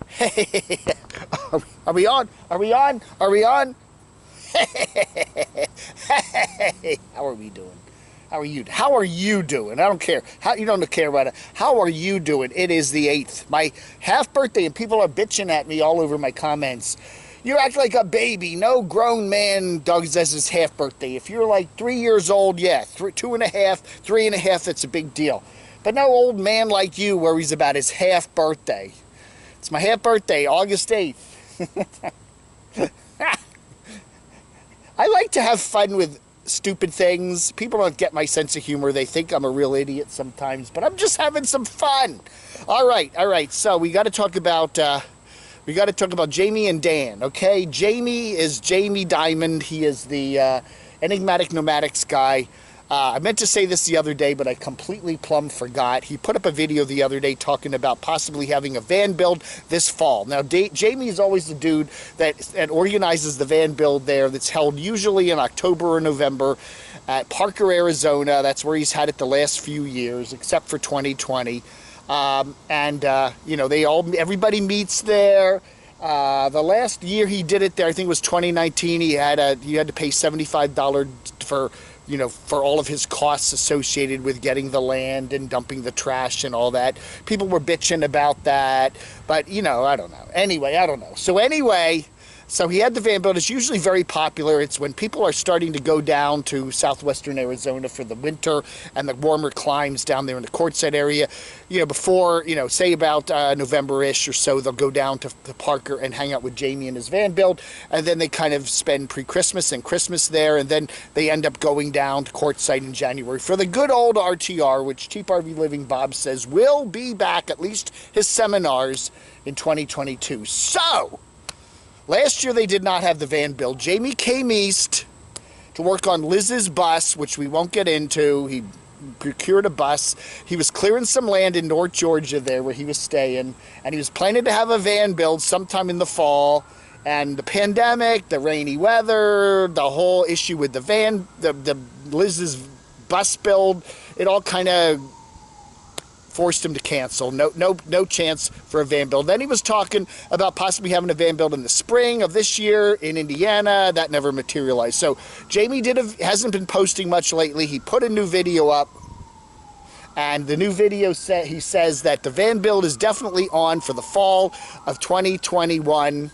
Hey, are we on? Are we on? Are we on? Hey, how are we doing? How are you? How are you doing? I don't care. How you don't care about it. How are you doing? It is the 8th, my half birthday, and people are bitching at me all over my comments. You act like a baby. No grown man does his half birthday. If you're like 3 years old, yeah, 2.5, 3.5, that's a big deal. But no old man like you worries about his half birthday. It's my half birthday, August 8th. I like to have fun with stupid things. People don't get my sense of humor. They think I'm a real idiot sometimes, but I'm just having some fun. All right. So we got to talk about Jamie and Dan. Okay, Jamie is Jamie Diamond. He is the enigmatic nomadics guy. I meant to say this the other day, but I completely plumb forgot. He put up a video the other day talking about possibly having a van build this fall. Now, Jamie is always the dude that organizes the van build there that's held usually in October or November at Parker, Arizona. That's where he's had it the last few years, except for 2020. You know, everybody meets there. The last year he did it there, I think it was 2019. He had to pay $75 for all of his costs associated with getting the land and dumping the trash and all that. People were bitching about that, but you know, I don't know. Anyway, I don't know. So he had the van build. It's usually very popular. It's when people are starting to go down to southwestern Arizona for the winter and the warmer climes down there in the Quartzsite area. You know, before, you know, say about November-ish or so, they'll go down to Parker and hang out with Jamie and his van build, and then they kind of spend pre-Christmas and Christmas there, and then they end up going down to Quartzsite in January for the good old RTR, which Cheap RV Living Bob says will be back, at least his seminars, in 2022. So last year they did not have the van build. Jamie came east to work on Liz's bus, which we won't get into. He procured a bus. He was clearing some land in North Georgia there where he was staying, and he was planning to have a van build sometime in the fall. And the pandemic, the rainy weather, the whole issue with the van, the Liz's bus build, it all kind of forced him to cancel. No chance for a van build. Then he was talking about possibly having a van build in the spring of this year in Indiana. That never materialized. So Jamie hasn't been posting much lately. He put a new video up, and the new video he says that the van build is definitely on for the fall of 2021,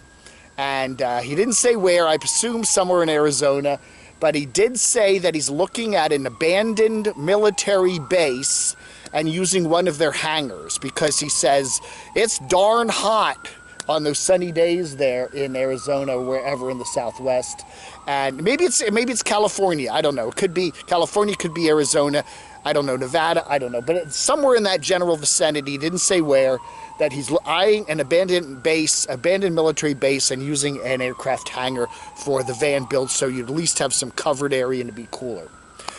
and he didn't say where. I presume somewhere in Arizona, but he did say that he's looking at an abandoned military base and using one of their hangars, because he says it's darn hot on those sunny days there in Arizona, wherever in the Southwest. And maybe it's California. I don't know. It could be California, could be Arizona. I don't know. Nevada. I don't know. But it's somewhere in that general vicinity. He didn't say where. That he's eyeing an abandoned military base, and using an aircraft hangar for the van build, so you'd at least have some covered area and to be cooler.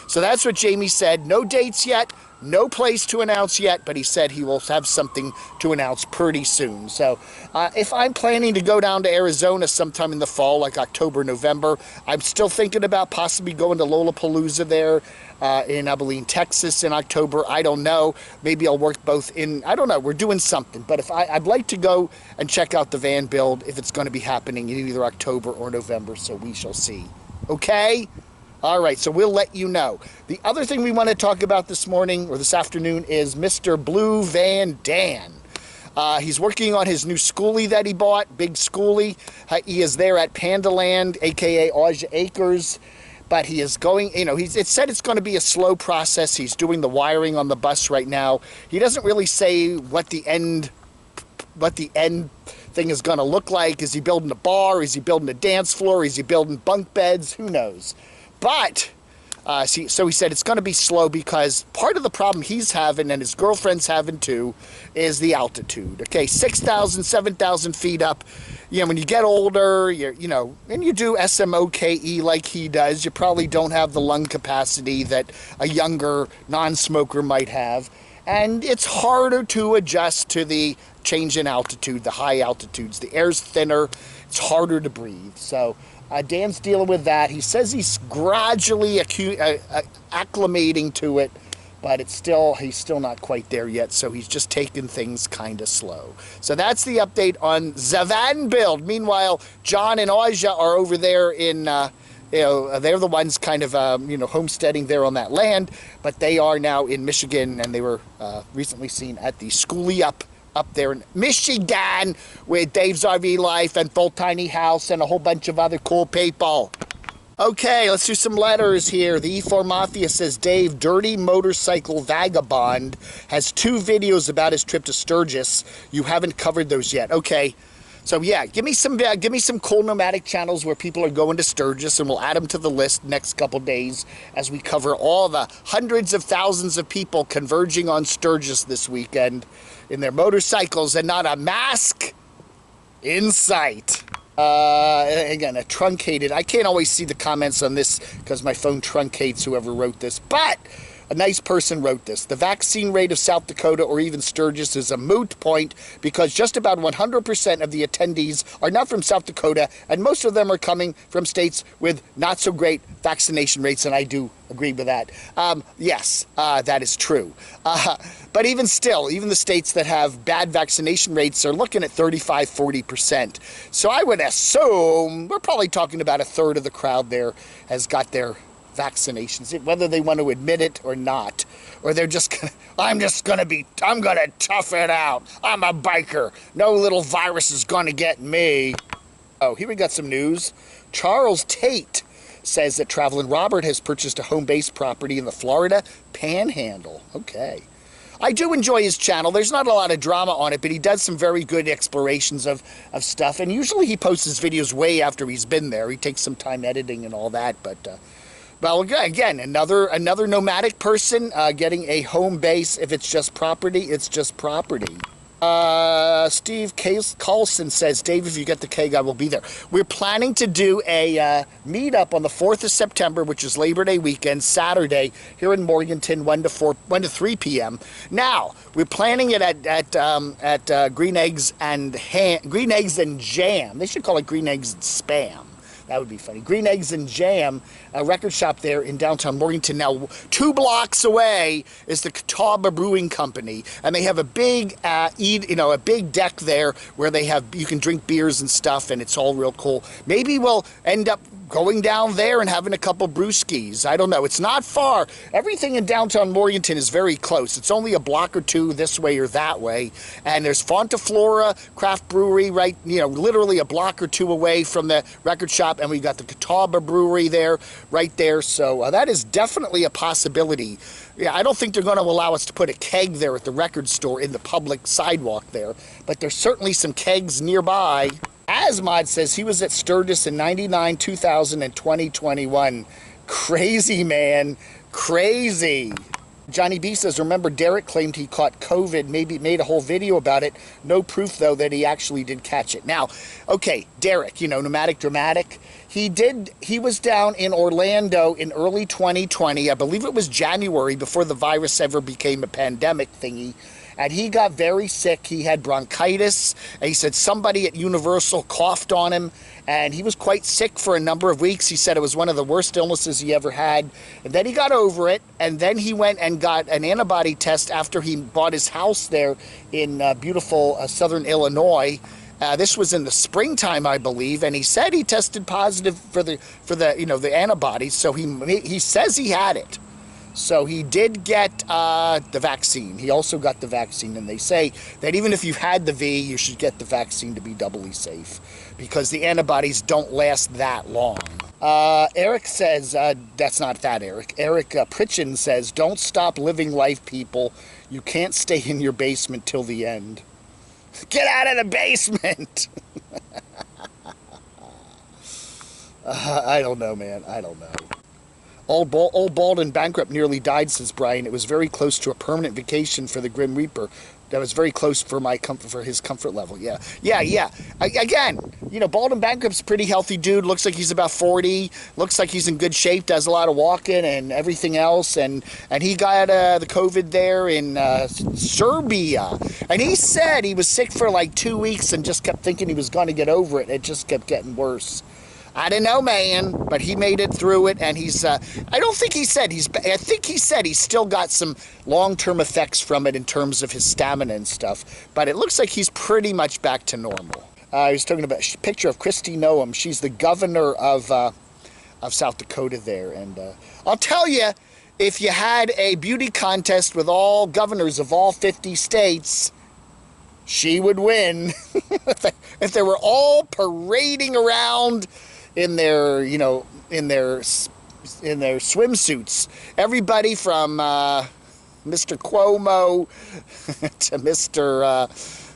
So that's what Jamie said. No dates yet. No place to announce yet, but he said he will have something to announce pretty soon. So if I'm planning to go down to Arizona sometime in the fall, like October, November, I'm still thinking about possibly going to Lollapalooza there in Abilene, Texas in October. I don't know. Maybe I'll work both in, I don't know. We're doing something. But I'd like to go and check out the van build if it's going to be happening in either October or November, so we shall see. Okay? All right, so we'll let you know. The other thing we want to talk about this morning or this afternoon is Mr. Blue Van Dan. He's working on his new schoolie that he bought, big schoolie. He is there at Pandaland, a.k.a. Aja Acres. But he is going, you know, it said it's going to be a slow process. He's doing the wiring on the bus right now. He doesn't really say what the end thing is going to look like. Is he building a bar? Is he building a dance floor? Is he building bunk beds? Who knows? But, so he said it's going to be slow, because part of the problem he's having, and his girlfriend's having too, is the altitude. Okay, 6,000, 7,000 feet up. You know, when you get older, and you do SMOKE like he does, you probably don't have the lung capacity that a younger non-smoker might have. And it's harder to adjust to the change in altitude, the high altitudes. The air's thinner. It's harder to breathe. So Dan's dealing with that. He says he's gradually acclimating to it, but he's still not quite there yet, so he's just taking things kind of slow. So that's the update on Zavan build. Meanwhile, John and Aja are over there in, they're the ones kind of, homesteading there on that land, but they are now in Michigan, and they were recently seen at the Schoolie Up there in Michigan with Dave's RV Life and Full Tiny House and a whole bunch of other cool people. Okay, let's do some letters here. The E4 Mafia says, Dave, dirty motorcycle vagabond, has 2 videos about his trip to Sturgis. You haven't covered those yet. Okay, so yeah, give me some cool nomadic channels where people are going to Sturgis, and we'll add them to the list next couple days as we cover all the hundreds of thousands of people converging on Sturgis this weekend in their motorcycles and not a mask in sight. Again, a truncated, I can't always see the comments on this because my phone truncates whoever wrote this, but a nice person wrote this. The vaccine rate of South Dakota or even Sturgis is a moot point because just about 100% of the attendees are not from South Dakota, and most of them are coming from states with not so great vaccination rates, and I do agree with that. Yes, that is true. But even still, even the states that have bad vaccination rates are looking at 35–40%. So I would assume we're probably talking about a third of the crowd there has got their vaccinations, whether they want to admit it or not, or they're just gonna, I'm gonna tough it out. I'm a biker. No little virus is gonna get me. Oh, here we got some news. Charles Tate says that Travelin' Robert has purchased a home-based property in the Florida Panhandle. Okay. I do enjoy his channel. There's not a lot of drama on it, but he does some very good explorations of stuff, and usually he posts his videos way after he's been there. He takes some time editing and all that, but well, again, another nomadic person getting a home base. If it's just property, it's just property. Steve Carlson says, Dave, if you get the keg, I will be there. We're planning to do a meetup on the 4th of September, which is Labor Day weekend, Saturday, here in Morganton, 1 to 3 p.m. Now, we're planning it at Green Eggs and Jam. They should call it Green Eggs and Spam. That would be funny. Green Eggs and Jam, a record shop there in downtown Morganton. Now, 2 blocks away is the Catawba Brewing Company, and they have a big a big deck there where you can drink beers and stuff, and it's all real cool. Maybe we'll end up going down there and having a couple brewskis. I don't know. It's not far. Everything in downtown Morganton is very close. It's only a block or 2 this way or that way. And there's Fonta Flora Craft Brewery right, literally a block or 2 away from the record shop. And we got the Catawba Brewery there, right there. So that is definitely a possibility. Yeah, I don't think they're going to allow us to put a keg there at the record store in the public sidewalk there. But there's certainly some kegs nearby. Asmod says he was at Sturgis in 99, 2000, and 2021. Crazy, man. Crazy. Johnny B says, remember Derek claimed he caught COVID, maybe made a whole video about it. No proof, though, that he actually did catch it. Now, okay, Derek, Nomadic Dramatic. He was down in Orlando in early 2020. I believe it was January, before the virus ever became a pandemic thingy. And he got very sick. He had bronchitis. And he said somebody at Universal coughed on him. And he was quite sick for a number of weeks. He said it was one of the worst illnesses he ever had. And then he got over it. And then he went and got an antibody test after he bought his house there in beautiful southern Illinois. This was in the springtime, I believe. And he said he tested positive for the antibodies. So he says he had it. So he did get the vaccine. He also got the vaccine, and they say that even if you've had the V, you should get the vaccine to be doubly safe because the antibodies don't last that long. Eric says, that's not that Eric. Eric Pritchin says, don't stop living life, people. You can't stay in your basement till the end. Get out of the basement! I don't know, man. I don't know. Old Bald and Bankrupt nearly died, says Brian. It was very close to a permanent vacation for the Grim Reaper. That was very close for his comfort level. Yeah. Again, Bald and Bankrupt's a pretty healthy dude. Looks like he's about 40. Looks like he's in good shape. Does a lot of walking and everything else. And he got the COVID there in Serbia. And he said he was sick for like 2 weeks and just kept thinking he was going to get over it. It just kept getting worse. I don't know, man, but he made it through it, and he's, I don't think he said, I think he said he's still got some long-term effects from it in terms of his stamina and stuff, but it looks like he's pretty much back to normal. I was talking about a picture of Kristi Noem. She's the governor of South Dakota there, and I'll tell you, if you had a beauty contest with all governors of all 50 states, she would win. If they were all parading around in their, you know, in their swimsuits, everybody from Mr. Cuomo to Mr.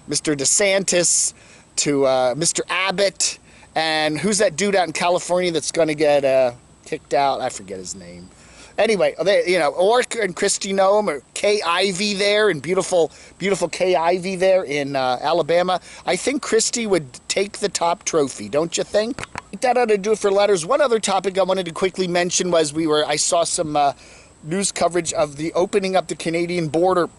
DeSantis to Mr. Abbott, and who's that dude out in California that's going to get kicked out? I forget his name. Anyway, they, you know, and Kristi Noem, or Kay Ivey there, and beautiful Kay Ivey there in Alabama. I think Kristi would take the top trophy, don't you think? That ought to do it for letters. One other topic I wanted to quickly mention was I saw some news coverage of the opening up the Canadian border.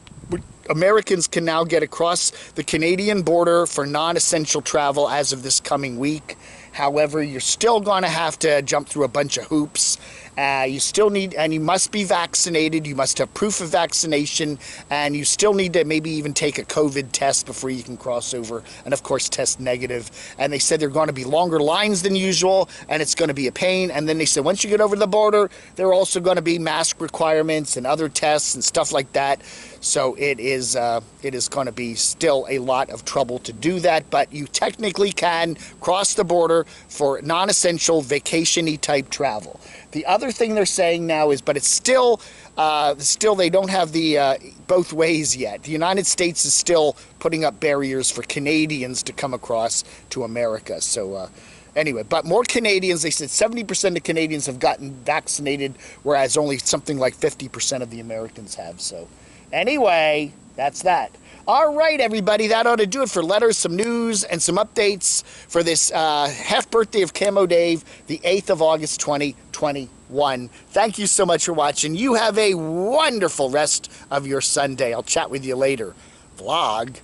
Americans can now get across the Canadian border for non-essential travel as of this coming week. However, you're still going to have to jump through a bunch of hoops. You still need, and you must be vaccinated. You must have proof of vaccination, and you still need to maybe even take a COVID test before you can cross over, and of course test negative. And they said there are going to be longer lines than usual, and it's going to be a pain. And then they said once you get over the border, there are also going to be mask requirements and other tests and stuff like that. So it is going to be still a lot of trouble to do that, but you technically can cross the border for non-essential vacation-y type travel. The other thing they're saying now is, but it's still they don't have the both ways yet. The United States is still putting up barriers for Canadians to come across to America. So anyway, but more Canadians, they said 70% of Canadians have gotten vaccinated, whereas only something like 50% of the Americans have. So anyway, that's that. All right, everybody, that ought to do it for letters, some news, and some updates for this half birthday of Camo Dave, the 8th of August, 2021. Thank you so much for watching. You have a wonderful rest of your Sunday. I'll chat with you later. Vlog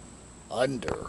under.